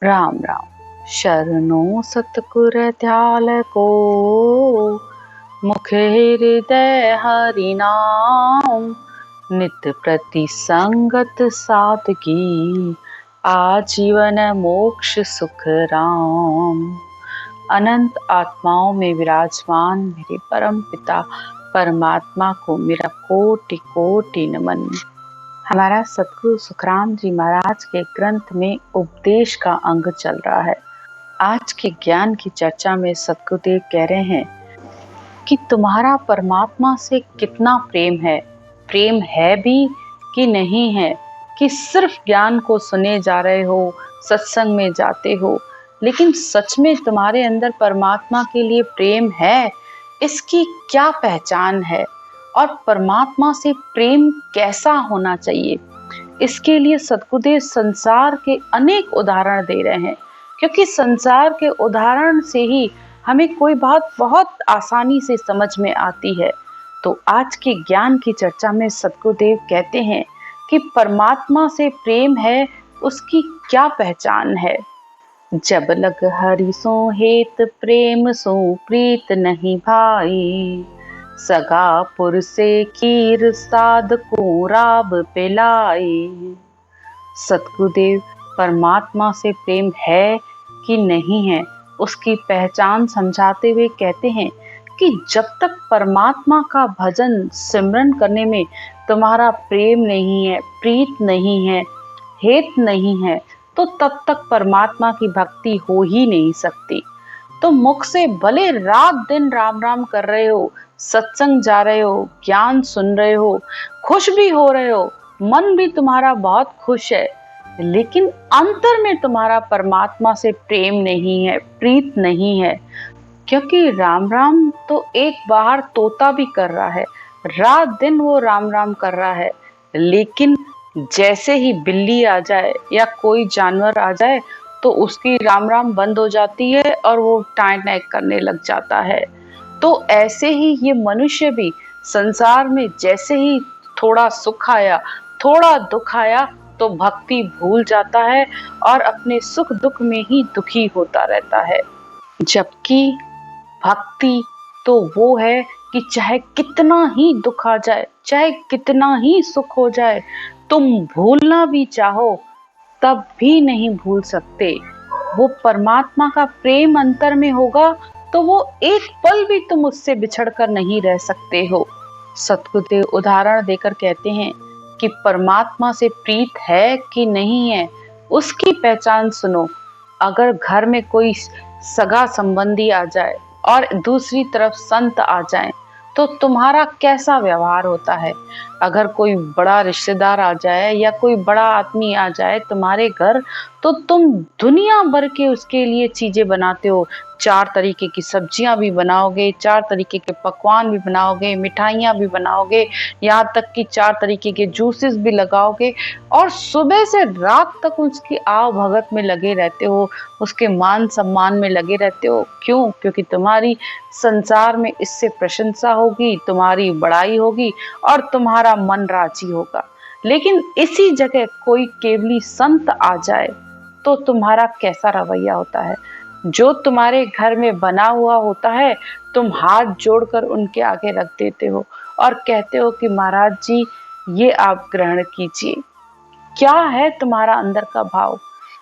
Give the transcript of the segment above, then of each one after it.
राम राम। शरणों सतगुर ध्याल को, मुख हृदय हरि नाम। नित प्रति संगत सादगी, आजीवन मोक्ष सुख राम। अनंत आत्माओं में विराजमान मेरे परम पिता परमात्मा को मेरा कोटि कोटि नमन। हमारा सतगुरु सुखराम जी महाराज के ग्रंथ में उपदेश का अंग चल रहा है। आज के ज्ञान की चर्चा में सतगुरुदेव कह रहे हैं कि तुम्हारा परमात्मा से कितना प्रेम है भी कि नहीं है, कि सिर्फ ज्ञान को सुने जा रहे हो, सत्संग में जाते हो, लेकिन सच में तुम्हारे अंदर परमात्मा के लिए प्रेम है, इसकी क्या पहचान है और परमात्मा से प्रेम कैसा होना चाहिए। इसके लिए सतगुरुदेव संसार के अनेक उदाहरण दे रहे हैं, क्योंकि संसार के उदाहरण से ही हमें कोई बात बहुत आसानी से समझ में आती है। तो आज के ज्ञान की चर्चा में सतगुरुदेव कहते हैं कि परमात्मा से प्रेम है, उसकी क्या पहचान है। जब लग हरि सो हेत प्रेम सो प्रीत नहीं भाई, सगा पुर से खीर साध को राब पिलाई। सतगुरुदेव परमात्मा से प्रेम है कि नहीं है, उसकी पहचान समझाते हुए कहते हैं कि जब तक परमात्मा का भजन सिमरन करने में तुम्हारा प्रेम नहीं है, प्रीत नहीं है, हेत नहीं है, तो तब तक परमात्मा की भक्ति हो ही नहीं सकती। तो मुख से भले रात दिन राम राम कर रहे हो, सत्संग जा रहे हो, ज्ञान सुन रहे हो, खुश भी हो रहे हो, मन भी तुम्हारा बहुत खुश है, लेकिन अंतर में तुम्हारा परमात्मा से प्रेम नहीं है, प्रीत नहीं है। क्योंकि राम राम तो एक बाहर तोता भी कर रहा है, रात दिन वो राम राम कर रहा है, लेकिन जैसे ही बिल्ली आ जाए या कोई जानवर आ जाए तो उसकी राम राम बंद हो जाती है और वो टाँय टाँय करने लग जाता है। तो ऐसे ही ये मनुष्य भी संसार में जैसे ही थोड़ा सुख आया, थोड़ा दुख आया, तो भक्ति भूल जाता है और अपने सुख दुख में ही दुखी होता रहता है। जबकि भक्ति तो वो है कि चाहे कितना ही दुख आ जाए, चाहे कितना ही सुख हो जाए, तुम भूलना भी चाहो तब भी नहीं भूल सकते। वो परमात्मा का प्रेम अंतर में होगा तो वो एक पल भी तुम उससे बिछड़ कर नहीं रह सकते हो। सतगुरुदेव उदाहरण देकर कहते हैं कि परमात्मा से प्रीत है कि नहीं है, उसकी पहचान सुनो। अगर घर में कोई सगा संबंधी आ जाए और दूसरी तरफ संत आ जाए तो तुम्हारा कैसा व्यवहार होता है। अगर कोई बड़ा रिश्तेदार आ जाए या कोई बड़ा आदमी आ जाए तुम्हारे घर, तो तुम दुनिया भर के उसके लिए चीजें बनाते हो। 4 तरीके की सब्जियां भी बनाओगे, 4 तरीके के पकवान भी बनाओगे, मिठाइयाँ भी बनाओगे, यहाँ तक कि 4 तरीके के जूसेस भी लगाओगे और सुबह से रात तक उसकी आव भगत में लगे रहते हो, उसके मान सम्मान में लगे रहते हो। क्यों? क्योंकि तुम्हारी संसार में इससे प्रशंसा होगी, तुम्हारी बड़ाई होगी और तुम्हारा मन राजी होगा। लेकिन इसी जगह कोई केवली संत आ जाए तो तुम्हारा कैसा रवैया होता है। जो तुम्हारे घर में बना हुआ होता है, तुम हाथ जोड़कर उनके आगे रख देते हो और कहते हो कि महाराज जी ये आप ग्रहण कीजिए। क्या है तुम्हारा अंदर का भाव?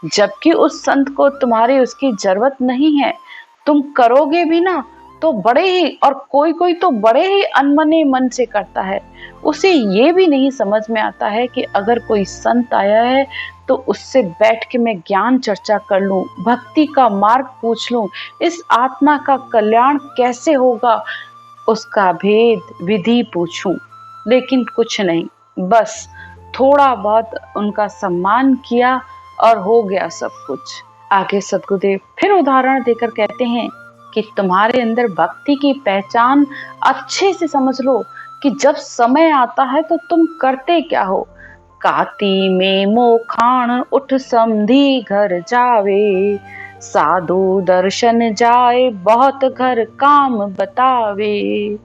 जबकि उस संत को तुम्हारी उसकी जरूरत नहीं है। तुम करोगे भी ना तो बड़े ही, और कोई कोई तो बड़े ही अनमने मन से करता है। उसे ये भी नहीं समझ में आता है कि अगर कोई संत आया है तो उससे बैठ के मैं ज्ञान चर्चा कर लूं, भक्ति का मार्ग पूछ लूं, इस आत्मा का कल्याण कैसे होगा उसका भेद विधि पूछूं। लेकिन कुछ नहीं, बस थोड़ा बहुत उनका सम्मान किया और हो गया सब कुछ। आगे सतगुरुदेव फिर उदाहरण देकर कहते हैं कि तुम्हारे अंदर भक्ति की पहचान अच्छे से समझ लो कि जब समय आता है तो तुम करते क्या हो। काती में मोखान उठ समधी घर जावे, साधु दर्शन जाए बहुत घर काम बतावे।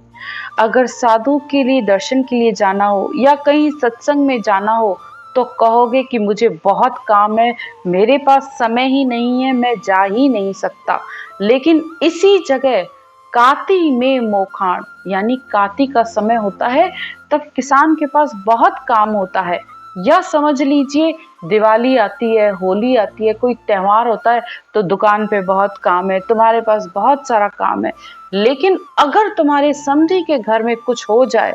अगर साधु के लिए दर्शन के लिए जाना हो या कहीं सत्संग में जाना हो तो कहोगे कि मुझे बहुत काम है, मेरे पास समय ही नहीं है, मैं जा ही नहीं सकता। लेकिन इसी जगह काती में मोखाण, यानी काती का समय होता है, तब किसान के पास बहुत काम होता है। या समझ लीजिए दिवाली आती है, होली आती है, कोई त्योहार होता है, तो दुकान पे बहुत काम है, तुम्हारे पास बहुत सारा काम है। लेकिन अगर तुम्हारे समधी के घर में कुछ हो जाए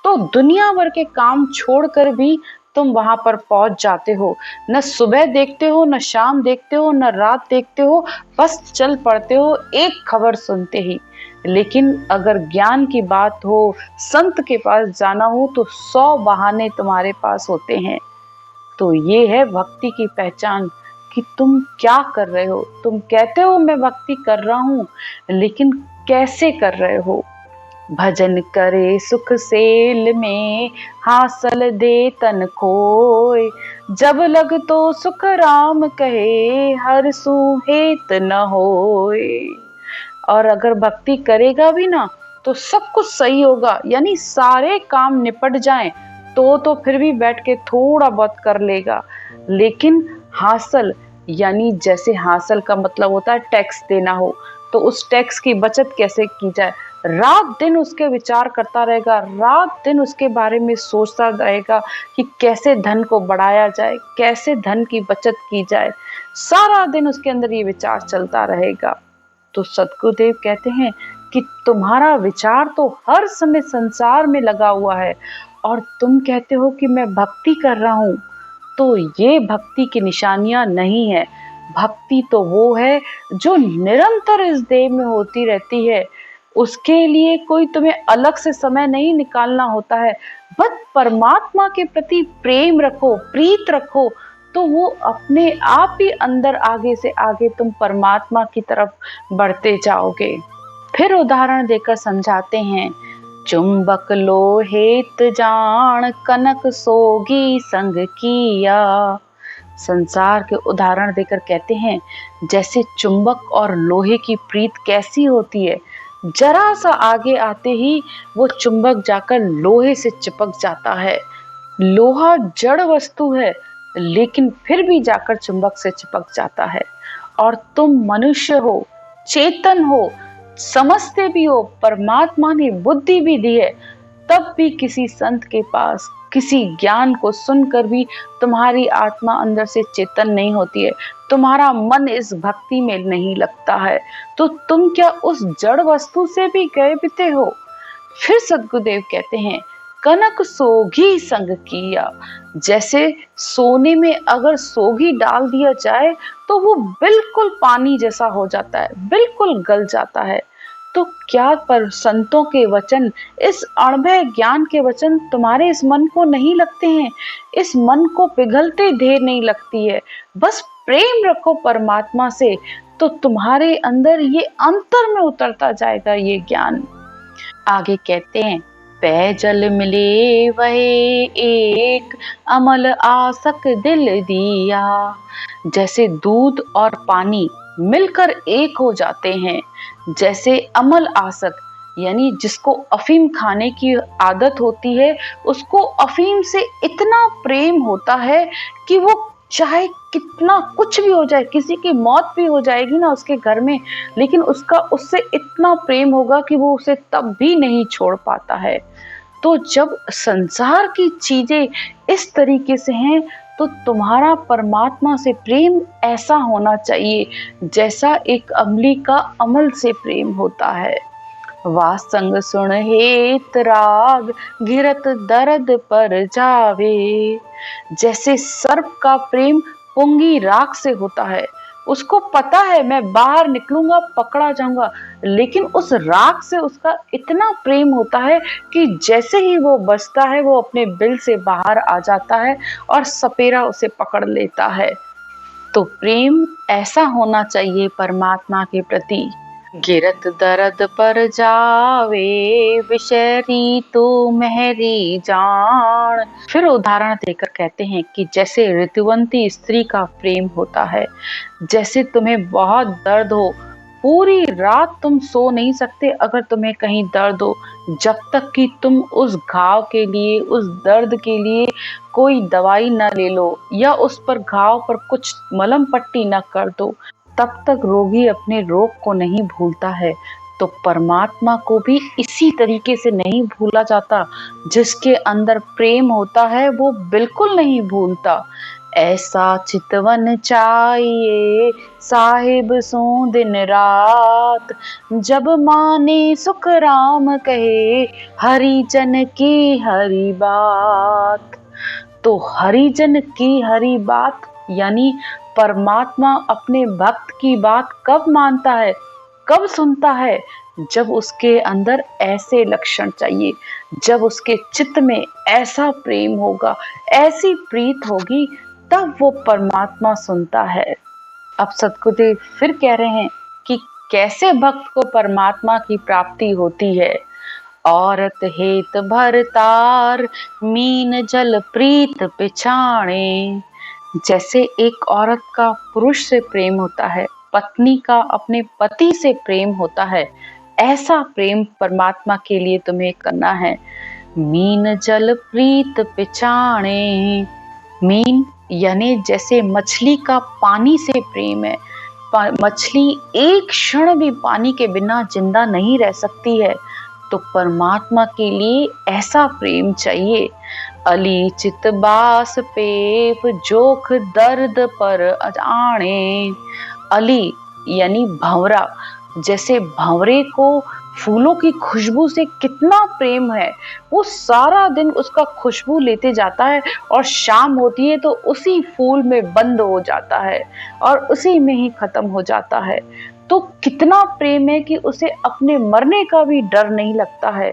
तो दुनिया भर के काम छोड़कर भी तुम वहां पर पहुंच जाते हो। न सुबह देखते हो, न शाम देखते हो, न रात देखते हो, बस चल पड़ते हो एक खबर सुनते ही। लेकिन अगर ज्ञान की बात हो, संत के पास जाना हो, तो 100 बहाने तुम्हारे पास होते हैं। तो ये है भक्ति की पहचान कि तुम क्या कर रहे हो। तुम कहते हो मैं भक्ति कर रहा हूँ, लेकिन कैसे कर रहे हो। भजन करे सुख सेल में, हासल दे तन खोए, जब लग तो सुख राम कहे, हर सु हेत न होए। और अगर भक्ति करेगा भी ना तो सब कुछ सही होगा, यानी सारे काम निपट जाएं तो फिर भी बैठ के थोड़ा बहुत कर लेगा। लेकिन हासिल, यानी जैसे हासिल का मतलब होता है टैक्स देना हो, तो उस टैक्स की बचत कैसे की जाए, रात दिन उसके विचार करता रहेगा, रात दिन उसके बारे में सोचता रहेगा कि कैसे धन को बढ़ाया जाए, कैसे धन की बचत की जाए। सारा दिन उसके अंदर ये विचार चलता रहेगा। तो सद्गुरुदेव कहते हैं कि तुम्हारा विचार तो हर समय संसार में लगा हुआ है, और तुम कहते हो कि मैं भक्ति कर रहा हूँ। तो ये भक्ति की निशानियां नहीं है। भक्ति तो वो है जो निरंतर इस देह में होती रहती है। उसके लिए कोई तुम्हें अलग से समय नहीं निकालना होता है। बस परमात्मा के प्रति प्रेम रखो, प्रीत रखो, तो वो अपने आप ही अंदर आगे से आगे तुम परमात्मा की तरफ बढ़ते जाओगे। फिर उदाहरण देकर समझाते हैं। चुंबक लोहेत जान, कनक सोगी संग किया। संसार के उदाहरण देकर कहते हैं जैसे चुंबक और लोहे की प्रीत कैसी होती है। जरा सा आगे आते ही वो चुंबक जाकर लोहे से चिपक जाता है। लोहा जड़ वस्तु है, लेकिन फिर भी जाकर चुंबक से चिपक जाता है। और तुम मनुष्य हो, चेतन हो, समझते भी हो, परमात्मा ने बुद्धि भी दी है, तब भी किसी संत के पास किसी ज्ञान को सुनकर भी तुम्हारी आत्मा अंदर से चेतन नहीं होती है, तुम्हारा मन इस भक्ति में नहीं लगता है, तो तुम क्या उस जड़ वस्तु से भी गए बीते हो। फिर सद्गुरुदेव कहते हैं कनक सोगी संग किया। जैसे सोने में अगर सोगी डाल दिया जाए तो वो बिल्कुल पानी जैसा हो जाता है, बिल्कुल गल जाता है। तो क्या पर संतों के वचन, इस अणभय ज्ञान के वचन तुम्हारे इस मन को नहीं लगते हैं, इस मन को पिघलते देर नहीं लगती है। बस प्रेम रखो परमात्मा से, तो तुम्हारे अंदर ये अंतर में उतरता जाएगा ये ज्ञान। आगे कहते हैं पै जल मिले वही एक, अमल आसक दिल दिया। जैसे दूध और पानी मिलकर एक हो जाते हैं, जैसे अमल आसक, यानी जिसको अफीम खाने की आदत होती है, उसको अफीम से इतना प्रेम होता है कि वो चाहे कितना कुछ भी हो जाए, किसी की मौत भी हो जाएगी ना उसके घर में, लेकिन उसका उससे इतना प्रेम होगा कि वो उसे तब भी नहीं छोड़ पाता है। तो जब संसार की चीजें इस तरीके से हैं, तो तुम्हारा परमात्मा से प्रेम ऐसा होना चाहिए जैसा एक अमली का अमल से प्रेम होता है। वासंग सुन हेत राग, घिरत दर्द पर जावे। जैसे सर्प का प्रेम पुंगी राग से होता है, उसको पता है मैं बाहर निकलूंगा पकड़ा जाऊंगा, लेकिन उस राग से उसका इतना प्रेम होता है कि जैसे ही वो बचता है वो अपने बिल से बाहर आ जाता है और सपेरा उसे पकड़ लेता है। तो प्रेम ऐसा होना चाहिए परमात्मा के प्रति। गिरत दर्द पर जावे, विषय रीतु महरी जान। फिर उदाहरण देकर कहते हैं कि जैसे ऋतुवंती स्त्री का प्रेम होता है, जैसे तुम्हें बहुत दर्द हो, पूरी रात तुम सो नहीं सकते अगर तुम्हें कहीं दर्द हो, जब तक कि तुम उस घाव के लिए, उस दर्द के लिए कोई दवाई न ले लो या उस पर घाव पर कुछ मलहम पट्टी न कर दो, तब तक रोगी अपने रोग को नहीं भूलता है। तो परमात्मा को भी इसी तरीके से नहीं भूला जाता। जिसके अंदर प्रेम होता है वो बिल्कुल नहीं भूलता। ऐसा चितवन चाहिए साहिब सो दिन रात, जब माने सुख राम कहे हरिजन की हरि बात। तो हरिजन की हरि बात यानी परमात्मा अपने भक्त की बात कब मानता है, कब सुनता है? जब उसके अंदर ऐसे लक्षण चाहिए, जब उसके चित्त में ऐसा प्रेम होगा, ऐसी प्रीत होगी, तब वो परमात्मा सुनता है। अब सद्गुरुदेव फिर कह रहे हैं कि कैसे भक्त को परमात्मा की प्राप्ति होती है। औरत हेत भरतार मीन जल प्रीत पिछाणे। जैसे एक औरत का पुरुष से प्रेम होता है, पत्नी का अपने पति से प्रेम होता है, ऐसा प्रेम परमात्मा के लिए तुम्हें करना है। मीन जल प्रीत पिछाणे। मीन यानी जैसे मछली का पानी से प्रेम है। मछली एक क्षण भी पानी के बिना जिंदा नहीं रह सकती है। तो परमात्मा के लिए ऐसा प्रेम चाहिए। अली चित बास पेप जोख दर्द पर आणे। अली यानी भंवरा, जैसे भंवरे को फूलों की खुशबू से कितना प्रेम है, वो सारा दिन उसका खुशबू लेते जाता है और शाम होती है तो उसी फूल में बंद हो जाता है और उसी में ही खत्म हो जाता है। तो कितना प्रेम है कि उसे अपने मरने का भी डर नहीं लगता है।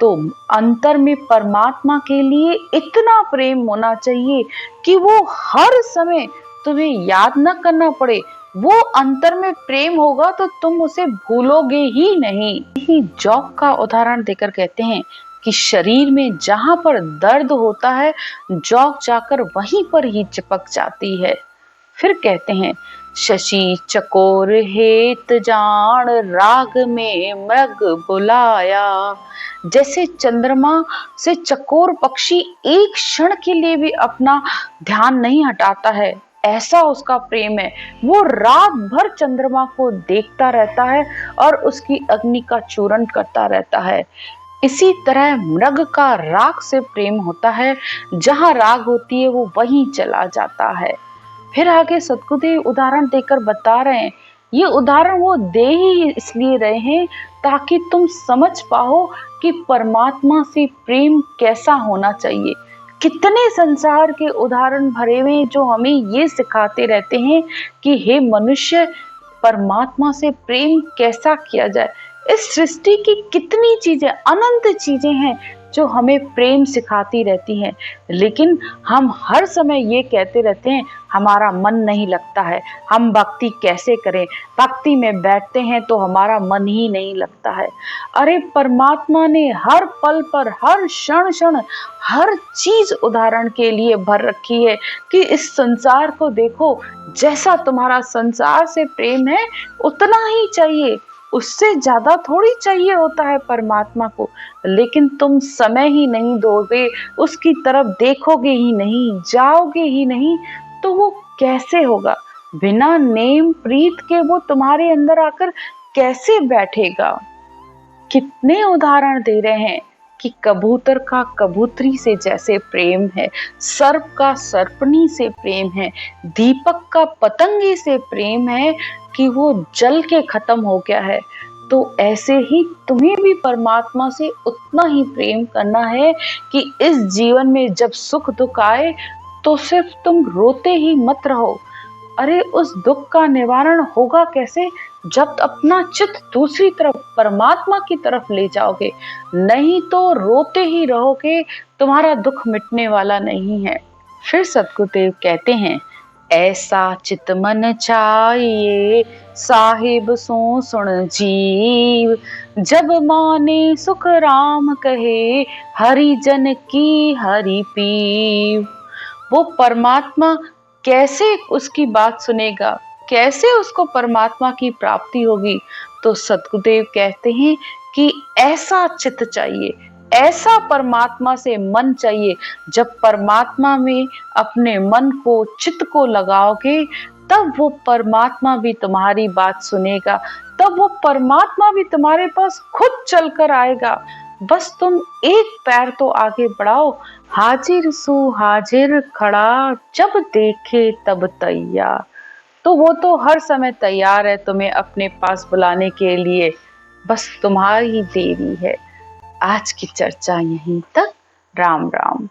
तो अंतर में परमात्मा के लिए इतना प्रेम होना चाहिए कि वो हर समय तुम्हें याद न करना पड़े। वो अंतर में प्रेम होगा तो तुम उसे भूलोगे ही नहीं। ही जौक का उदाहरण देकर कहते हैं कि शरीर में जहां पर दर्द होता है, जौक जाकर वहीं पर ही चिपक जाती है। फिर कहते हैं शशि चकोर हेत जान राग में मृग बुलाया। जैसे चंद्रमा से चकोर पक्षी एक क्षण के लिए भी अपना ध्यान नहीं हटाता है, ऐसा उसका प्रेम है। वो रात भर चंद्रमा को देखता रहता है और उसकी अग्नि का चूर्ण करता रहता है। इसी तरह मृग का राग से प्रेम होता है, जहां राग होती है वो वहीं चला जाता है। फिर आगे सद्गुरुदेव उदाहरण देकर बता रहे हैं। ये उदाहरण वो दे ही इसलिए रहे हैं ताकि तुम समझ पाओ कि परमात्मा से प्रेम कैसा होना चाहिए। कितने संसार के उदाहरण भरे हुए जो हमें ये सिखाते रहते हैं कि हे मनुष्य, परमात्मा से प्रेम कैसा किया जाए। इस सृष्टि की कितनी चीजें, अनंत चीजें हैं जो हमें प्रेम सिखाती रहती हैं, लेकिन हम हर समय ये कहते रहते हैं हमारा मन नहीं लगता है, हम भक्ति कैसे करें, भक्ति में बैठते हैं तो हमारा मन ही नहीं लगता है। अरे परमात्मा ने हर पल पर, हर क्षण क्षण, हर चीज उदाहरण के लिए भर रखी है कि इस संसार को देखो, जैसा तुम्हारा संसार से प्रेम है उतना ही चाहिए, उससे ज्यादा थोड़ी चाहिए होता है परमात्मा को। लेकिन तुम समय ही नहीं दोगे, उसकी तरफ देखोगे ही नहीं, जाओगे ही नहीं, तो वो कैसे होगा? बिना नेम प्रीत के वो तुम्हारे अंदर आकर कैसे बैठेगा? कितने उदाहरण दे रहे हैं कि कबूतर का कबूतरी से जैसे प्रेम है, सर्प का सर्पनी से प्रेम है, दीपक का पतंगी से प्रेम है कि वो जल के खत्म हो गया है। तो ऐसे ही तुम्हें भी परमात्मा से उतना ही प्रेम करना है कि इस जीवन में जब सुख दुख आए तो सिर्फ तुम रोते ही मत रहो। अरे उस दुख का निवारण होगा कैसे? जब अपना चित्त दूसरी तरफ, परमात्मा की तरफ ले जाओगे, नहीं तो रोते ही रहोगे, तुम्हारा दुख मिटने वाला नहीं है। फिर सद्गुरुदेव कहते हैं ऐसा चित मन चाहिए साहिब सो सुन जीव, जब माने सुख राम कहे हरिजन की हरि पीव। वो परमात्मा कैसे उसकी बात सुनेगा? कैसे उसको परमात्मा की प्राप्ति होगी? तो सद्गुरुदेव कहते हैं कि ऐसा चित्त चाहिए, ऐसा परमात्मा से मन चाहिए। जब परमात्मा में अपने मन को, चित्त को लगाओगे, तब वो परमात्मा भी तुम्हारी बात सुनेगा, तब वो परमात्मा भी तुम्हारे पास खुद चलकर आएगा। बस तुम एक पैर तो आगे बढ़ाओ। हाजिर सु हाजिर खड़ा, जब देखे तब तैयार। तो वो तो हर समय तैयार है तुम्हें अपने पास बुलाने के लिए, बस तुम्हारी देरी है। आज की चर्चा यहीं तक। राम राम।